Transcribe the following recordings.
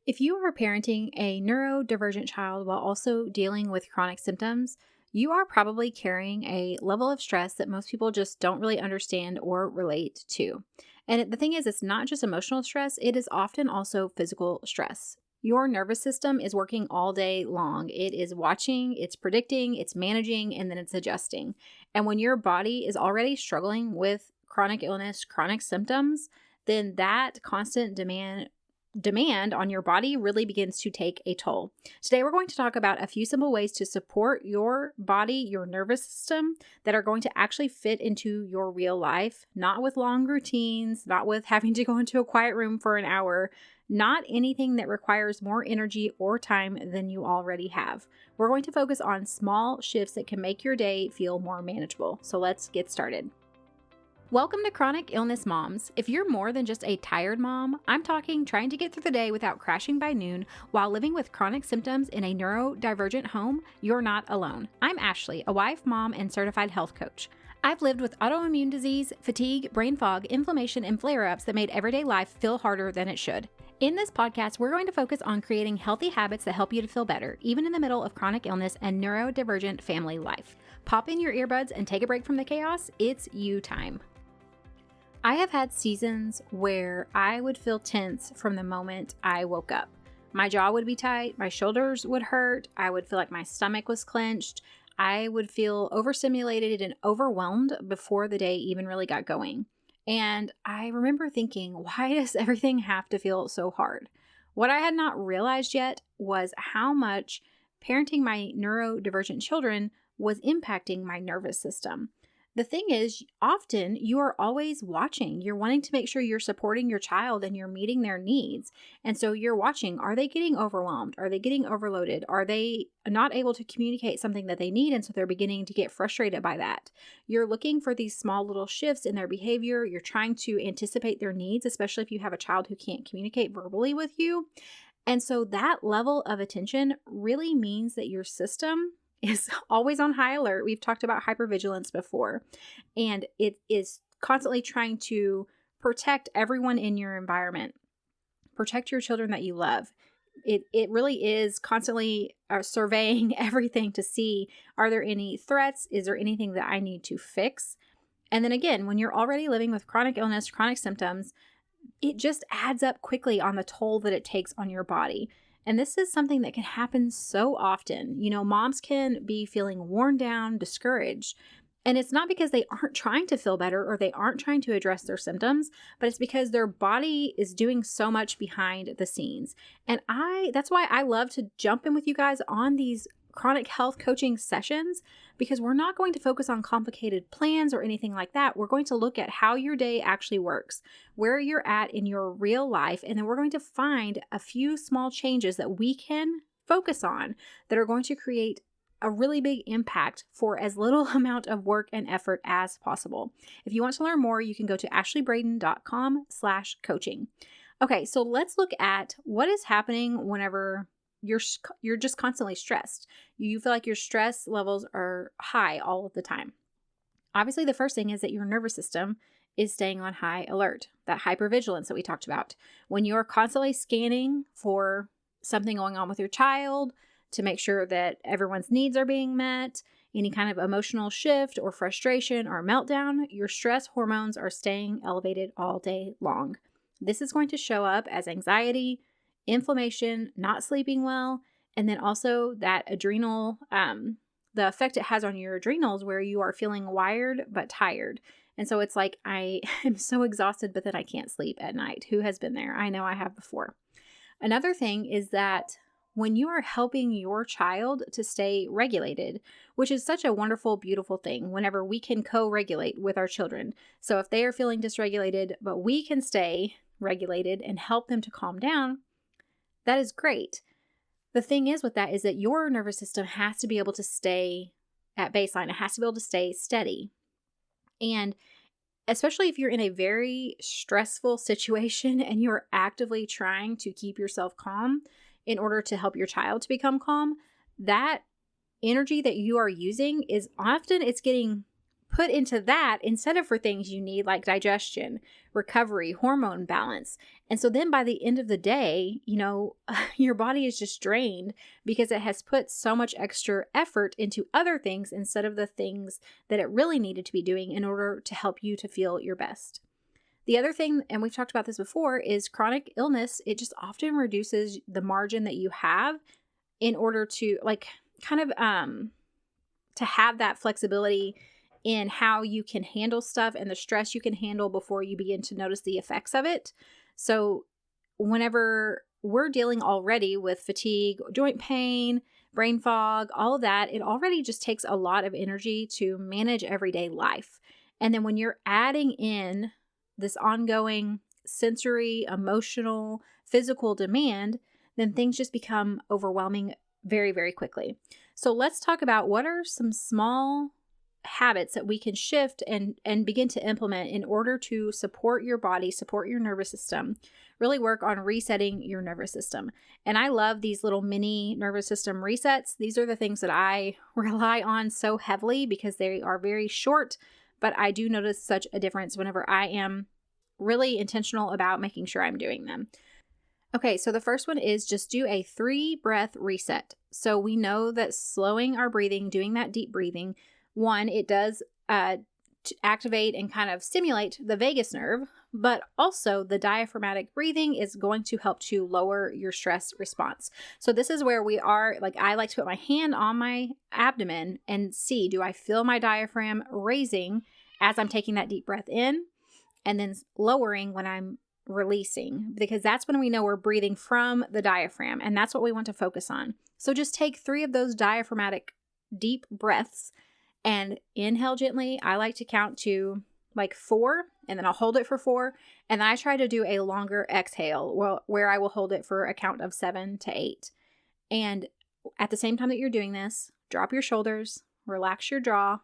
If you are parenting a neurodivergent child while also dealing with chronic symptoms, you are probably carrying a level of stress that most people just don't really understand or relate to. And the thing is, it's not just emotional stress, it is often also physical stress. Your nervous system is working all day long. It is watching, it's predicting, it's managing, and then it's adjusting. And when your body is already struggling with chronic illness, chronic symptoms, then that constant demand on your body really begins to take a toll. Today, we're going to talk about a few simple ways to support your body, your nervous system that are going to actually fit into your real life, not with long routines, not with having to go into a quiet room for an hour, not anything that requires more energy or time than you already have. We're going to focus on small shifts that can make your day feel more manageable. So let's get started. Welcome to Chronic Illness Moms. If you're more than just a tired mom, I'm talking trying to get through the day without crashing by noon while living with chronic symptoms in a neurodivergent home, you're not alone. I'm Ashley, a wife, mom, and certified health coach. I've lived with autoimmune disease, fatigue, brain fog, inflammation, and flare-ups that made everyday life feel harder than it should. In this podcast, we're going to focus on creating healthy habits that help you to feel better, even in the middle of chronic illness and neurodivergent family life. Pop in your earbuds and take a break from the chaos. It's you time. I have had seasons where I would feel tense from the moment I woke up. My jaw would be tight, my shoulders would hurt, I would feel like my stomach was clenched, I would feel overstimulated and overwhelmed before the day even really got going. And I remember thinking, why does everything have to feel so hard? What I had not realized yet was how much parenting my neurodivergent children was impacting my nervous system. The thing is, often you are always watching. You're wanting to make sure you're supporting your child and you're meeting their needs. And so you're watching, are they getting overwhelmed? Are they getting overloaded? Are they not able to communicate something that they need? And so they're beginning to get frustrated by that. You're looking for these small little shifts in their behavior. You're trying to anticipate their needs, especially if you have a child who can't communicate verbally with you. And so that level of attention really means that your system is always on high alert. We've talked about hypervigilance before, and it is constantly trying to protect everyone in your environment, protect your children that you love. It really is constantly surveying everything to see, are there any threats? Is there anything that I need to fix? And then again, when you're already living with chronic illness, chronic symptoms, it just adds up quickly on the toll that it takes on your body. And this is something that can happen so often. You know, moms can be feeling worn down, discouraged. And it's not because they aren't trying to feel better or they aren't trying to address their symptoms, but it's because their body is doing so much behind the scenes. And that's why I love to jump in with you guys on these chronic health coaching sessions, because we're not going to focus on complicated plans or anything like that. We're going to look at how your day actually works, where you're at in your real life, and then we're going to find a few small changes that we can focus on that are going to create a really big impact for as little amount of work and effort as possible. If you want to learn more, you can go to ashleybraden.com/coaching. Okay, so let's look at what is happening whenever you're just constantly stressed. You feel like your stress levels are high all of the time. Obviously, the first thing is that your nervous system is staying on high alert, that hypervigilance that we talked about. When you're constantly scanning for something going on with your child to make sure that everyone's needs are being met, any kind of emotional shift or frustration or meltdown, your stress hormones are staying elevated all day long. This is going to show up as anxiety, inflammation, not sleeping well, and then also that adrenal, the effect it has on your adrenals where you are feeling wired but tired. And so it's like, I am so exhausted, but then I can't sleep at night. Who has been there? I know I have before. Another thing is that when you are helping your child to stay regulated, which is such a wonderful, beautiful thing whenever we can co-regulate with our children. So if they are feeling dysregulated, but we can stay regulated and help them to calm down, that is great. The thing is with that is that your nervous system has to be able to stay at baseline. It has to be able to stay steady. And especially if you're in a very stressful situation and you're actively trying to keep yourself calm in order to help your child to become calm, that energy that you are using is often it's getting put into that instead of for things you need like digestion, recovery, hormone balance. And so then by the end of the day, your body is just drained because it has put so much extra effort into other things instead of the things that it really needed to be doing in order to help you to feel your best. The other thing, and we've talked about this before, is chronic illness. It just often reduces the margin that you have in order to to have that flexibility in how you can handle stuff and the stress you can handle before you begin to notice the effects of it. So whenever we're dealing already with fatigue, joint pain, brain fog, all of that, it already just takes a lot of energy to manage everyday life. And then when you're adding in this ongoing sensory, emotional, physical demand, then things just become overwhelming very, very quickly. So let's talk about what are some small habits that we can shift and begin to implement in order to support your body, support your nervous system, really work on resetting your nervous system. And I love these little mini nervous system resets. These are the things that I rely on so heavily because they are very short, but I do notice such a difference whenever I am really intentional about making sure I'm doing them. Okay, so the first one is just do a 3-breath reset. So we know that slowing our breathing, doing that deep breathing, one, it does activate and kind of stimulate the vagus nerve, but also the diaphragmatic breathing is going to help to lower your stress response. So this is where we are, I like to put my hand on my abdomen and see, do I feel my diaphragm raising as I'm taking that deep breath in and then lowering when I'm releasing, because that's when we know we're breathing from the diaphragm, and that's what we want to focus on. So just take 3 of those diaphragmatic deep breaths and inhale gently. I like to count to 4, and then I'll hold it for 4. And then I try to do a longer exhale where I will hold it for a count of 7 to 8. And at the same time that you're doing this, drop your shoulders, relax your jaw,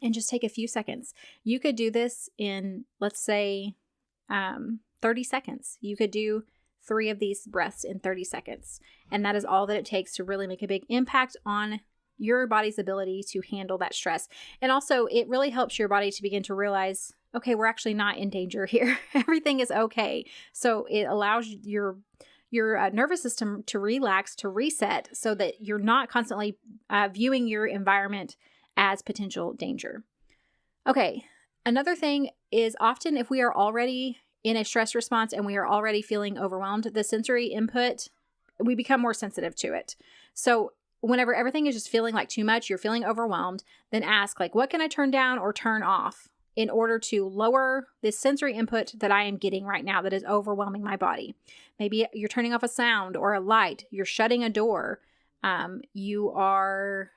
and just take a few seconds. You could do this in, let's say, 30 seconds. You could do 3 of these breaths in 30 seconds. And that is all that it takes to really make a big impact on your body's ability to handle that stress. And also, it really helps your body to begin to realize, okay, we're actually not in danger here. Everything is okay. So it allows your nervous system to relax, to reset, so that you're not constantly viewing your environment as potential danger. Okay, another thing is often if we are already in a stress response and we are already feeling overwhelmed, the sensory input, we become more sensitive to it. So whenever everything is just feeling like too much, you're feeling overwhelmed, then ask, what can I turn down or turn off in order to lower this sensory input that I am getting right now that is overwhelming my body? Maybe you're turning off a sound or a light, you're shutting a door, you are,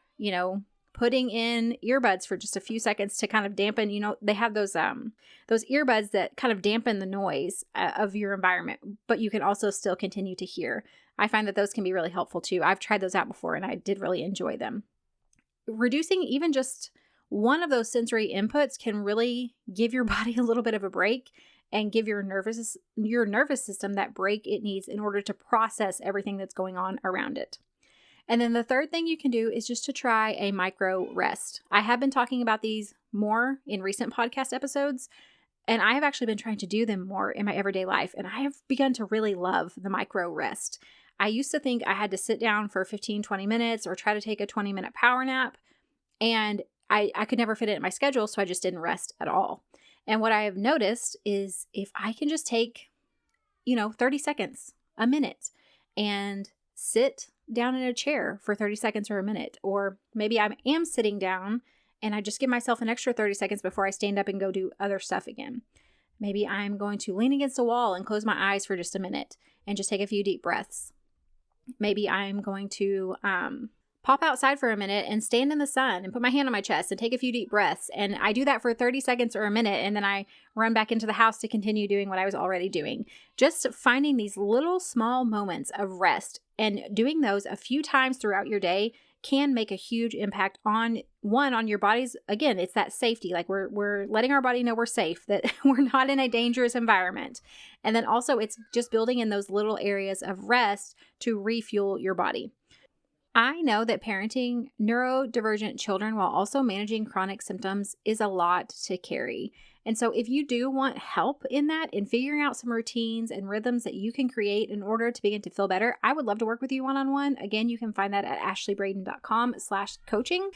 putting in earbuds for just a few seconds to kind of dampen, they have those earbuds that kind of dampen the noise of your environment, but you can also still continue to hear. I find that those can be really helpful too. I've tried those out before and I did really enjoy them. Reducing even just one of those sensory inputs can really give your body a little bit of a break and give your nervous system that break it needs in order to process everything that's going on around it. And then the third thing you can do is just to try a micro rest. I have been talking about these more in recent podcast episodes, and I have actually been trying to do them more in my everyday life, and I have begun to really love the micro rest. I used to think I had to sit down for 15, 20 minutes or try to take a 20-minute power nap, and I could never fit it in my schedule, so I just didn't rest at all. And what I have noticed is if I can just take, 30 seconds, a minute, and sit down in a chair for 30 seconds or a minute, or maybe I am sitting down and I just give myself an extra 30 seconds before I stand up and go do other stuff again. Maybe I'm going to lean against a wall and close my eyes for just a minute and just take a few deep breaths. Maybe I'm going to pop outside for a minute and stand in the sun and put my hand on my chest and take a few deep breaths. And I do that for 30 seconds or a minute, and then I run back into the house to continue doing what I was already doing. Just finding these little small moments of rest and doing those a few times throughout your day can make a huge impact on your body's, again, it's that safety. We're letting our body know we're safe, that we're not in a dangerous environment. And then also it's just building in those little areas of rest to refuel your body. I know that parenting neurodivergent children while also managing chronic symptoms is a lot to carry. And so, if you do want help in that, in figuring out some routines and rhythms that you can create in order to begin to feel better, I would love to work with you one-on-one. Again, you can find that at ashleybraden.com/coaching.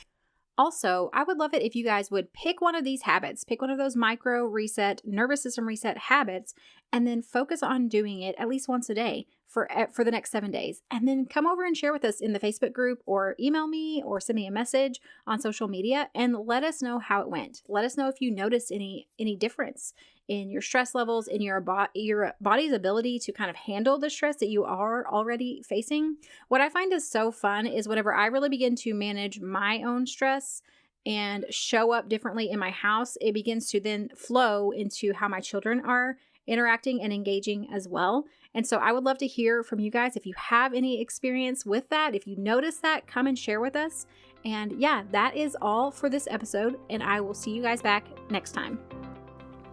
Also, I would love it if you guys would pick one of these habits, pick one of those micro reset, nervous system reset habits, and then focus on doing it at least once a day for the next 7 days. And then come over and share with us in the Facebook group or email me or send me a message on social media and let us know how it went. Let us know if you noticed any difference in your stress levels, in your body's ability to kind of handle the stress that you are already facing. What I find is so fun is whenever I really begin to manage my own stress and show up differently in my house, it begins to then flow into how my children are interacting and engaging as well. And so I would love to hear from you guys. If you have any experience with that, if you notice that, come and share with us. And yeah, that is all for this episode. And I will see you guys back next time.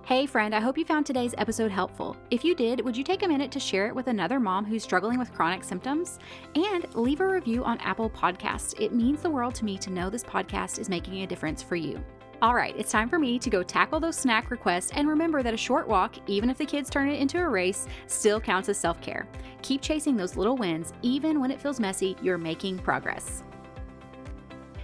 Hey friend, I hope you found today's episode helpful. If you did, would you take a minute to share it with another mom who's struggling with chronic symptoms? And leave a review on Apple Podcasts. It means the world to me to know this podcast is making a difference for you. All right, it's time for me to go tackle those snack requests, and remember that a short walk, even if the kids turn it into a race, still counts as self-care. Keep chasing those little wins. Even when it feels messy, you're making progress.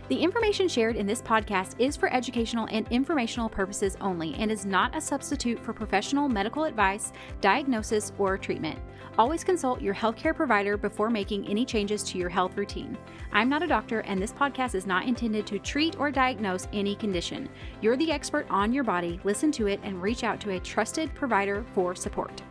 The information shared in this podcast is for educational and informational purposes only and is not a substitute for professional medical advice, diagnosis, or treatment. Always consult your healthcare provider before making any changes to your health routine. I'm not a doctor, and this podcast is not intended to treat or diagnose any condition. You're the expert on your body. Listen to it and reach out to a trusted provider for support.